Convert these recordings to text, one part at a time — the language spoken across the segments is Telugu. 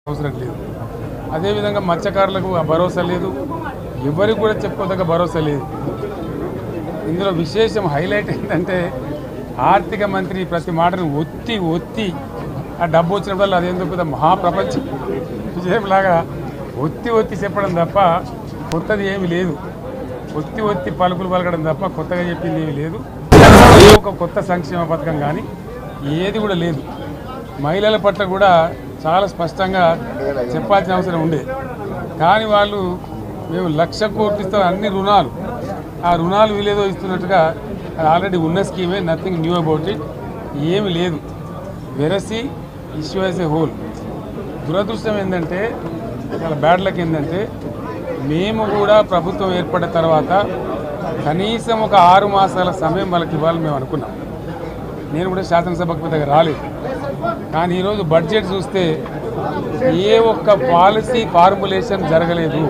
అవసరం లేదు. అదేవిధంగా మత్స్యకారులకు ఆ భరోసా లేదు, ఎవరికి కూడా చెప్పుకోదగ్గ భరోసా లేదు. ఇందులో విశేషం హైలైట్ ఏంటంటే ఆర్థిక మంత్రి ప్రతి మాటను ఒత్తి ఆ డబ్బు వచ్చినప్పుడు అదేందుకు పెద్ద మహాప్రపంచం విజయంలాగా ఒత్తి చెప్పడం తప్ప కొత్తది ఏమీ లేదు. ఒత్తి పలుకులు పలకడం తప్ప కొత్తగా చెప్పింది ఏమీ లేదు. ఒక కొత్త సంక్షేమ పథకం కానీ ఏది కూడా లేదు. మహిళల పట్ల కూడా చాలా స్పష్టంగా చెప్పాల్సిన అవసరం ఉండే. కానీ వాళ్ళు మేము 1,00,000 కోట్లు ఇస్తాం అన్ని రుణాలు, ఆ రుణాలు వీలేదో ఇస్తున్నట్టుగా అది ఆల్రెడీ ఉన్న స్కీమే, నథింగ్ న్యూ అబౌట్ ఇట్, ఏమి లేదు. వెరసి ఇష్యూ యాజ్ ఏ హోల్. దురదృష్టం ఏంటంటే, చాలా బ్యాడ్ లక్ ఏంటంటే, మేము కూడా ప్రభుత్వం ఏర్పడిన తర్వాత కనీసం ఒక 6 మాసాల సమయం వాళ్ళకి ఇవ్వాలని మేము అనుకున్నాం. నేను కూడా శాసనసభకు పెద్దగా రాలేదు. కానీ ఈరోజు బడ్జెట్ చూస్తే ఏ ఒక్క పాలసీ ఫార్ములేషన్ జరగలేదు.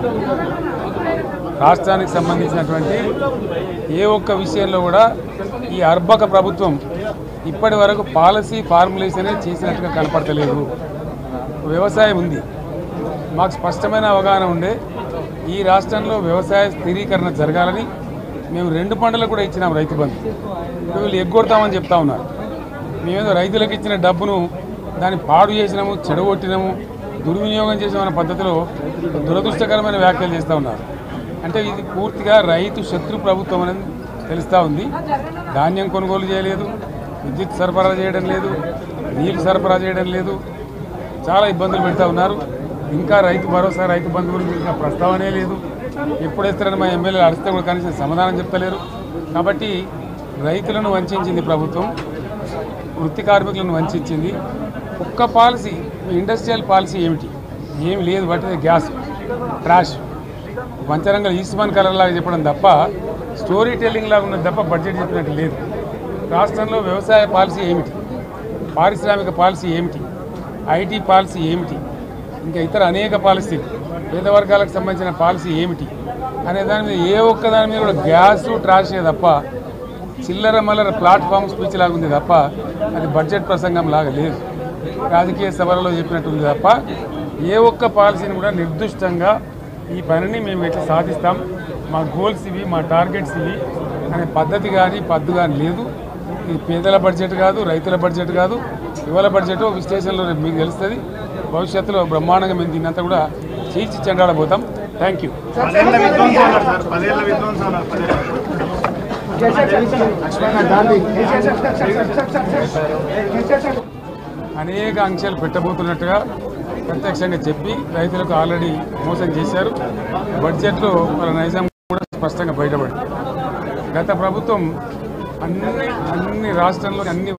రాష్ట్రానికి సంబంధించినటువంటి ఏ ఒక్క విషయంలో కూడా ఈ అర్బక ప్రభుత్వం ఇప్పటి వరకు పాలసీ ఫార్ములేషనే చేసినట్టుగా కనపడతలేదు. వ్యవసాయం ఉంది, మాకు స్పష్టమైన అవగాహన ఉండే ఈ రాష్ట్రంలో వ్యవసాయ స్థిరీకరణ జరగాలని మేము 2 పంటలకు కూడా ఇచ్చినాం రైతు బంధు. వీళ్ళు ఎగ్గొడతామని చెప్తా ఉన్నారు. మేమేదో రైతులకు ఇచ్చిన డబ్బును దాన్ని పాడు చేసినాము, చెడగొట్టినాము, దుర్వినియోగం చేసామన్న పద్ధతిలో దురదృష్టకరమైన వ్యాఖ్యలు చేస్తూ ఉన్నారు. అంటే ఇది పూర్తిగా రైతు శత్రు ప్రభుత్వం అనేది తెలుస్తూ ఉంది. ధాన్యం కొనుగోలు చేయలేదు, విద్యుత్ సరఫరా చేయడం లేదు, నీళ్లు సరఫరా చేయడం లేదు, చాలా ఇబ్బందులు పెడతా ఉన్నారు. ఇంకా రైతు భరోసా, రైతు బంధు గురించి ఇంకా ప్రస్తావనే లేదు. ఎప్పుడేస్తారని మా ఎమ్మెల్యేలు అడిస్తే కూడా కనీసం సమాధానం చెప్తలేరు. కాబట్టి రైతులను వంచింది ప్రభుత్వం, వృత్తి కార్మికులను వంచింది. ఒక్క పాలసీ, ఇండస్ట్రియల్ పాలసీ ఏమిటి? ఏమి లేదు. బట్టి గ్యాస్ ట్రాష్ పంచరంగం ఈస్మాన్ కలర్ లాగా చెప్పడం తప్ప, స్టోరీ టెల్లింగ్ లాగా ఉన్నది తప్ప బడ్జెట్ చెప్పినట్టు లేదు. రాష్ట్రంలో వ్యవసాయ పాలసీ ఏమిటి, పారిశ్రామిక పాలసీ ఏమిటి, ఐటీ పాలసీ ఏమిటి, ఇంకా ఇతర అనేక పాలసీలు, పేద వర్గాలకు సంబంధించిన పాలసీ ఏమిటి అనే దాని మీద ఏ ఒక్క దాని మీద కూడా గ్యాసు ట్రాషే తప్ప, చిల్లర మల్లర ప్లాట్ఫామ్ స్పీచ్ లాగా ఉంది తప్ప అది బడ్జెట్ ప్రసంగం లాగా లేదు. రాజకీయ సభలలో చెప్పినట్టుంది తప్ప ఏ ఒక్క పాలసీని కూడా నిర్దిష్టంగా ఈ పనిని మేము ఎట్లా సాధిస్తాం, మా గోల్స్ ఇవి, మా టార్గెట్స్ ఇవి అనే పద్ధతి కానీ పద్దు కానీ లేదు. ఇది పేదల బడ్జెట్ కాదు, రైతుల బడ్జెట్ కాదు, యువల బడ్జెట్. విశ్లేషణలో మీకు తెలుస్తుంది. భవిష్యత్తులో బ్రహ్మాండంగా మేము దీన్నంతా కూడా చీల్చి చెండాడబోతాం. Thank you. అనేక ఆంక్షలు పెట్టబోతున్నట్టుగా ప్రత్యక్షంగా చెప్పి రైతులకు ఆల్రెడీ మోసం చేశారు. బడ్జెట్లో వాళ్ళ నైజం కూడా స్పష్టంగా బయటపడింది. గత ప్రభుత్వం అన్ని రాష్ట్రాల్లో అన్ని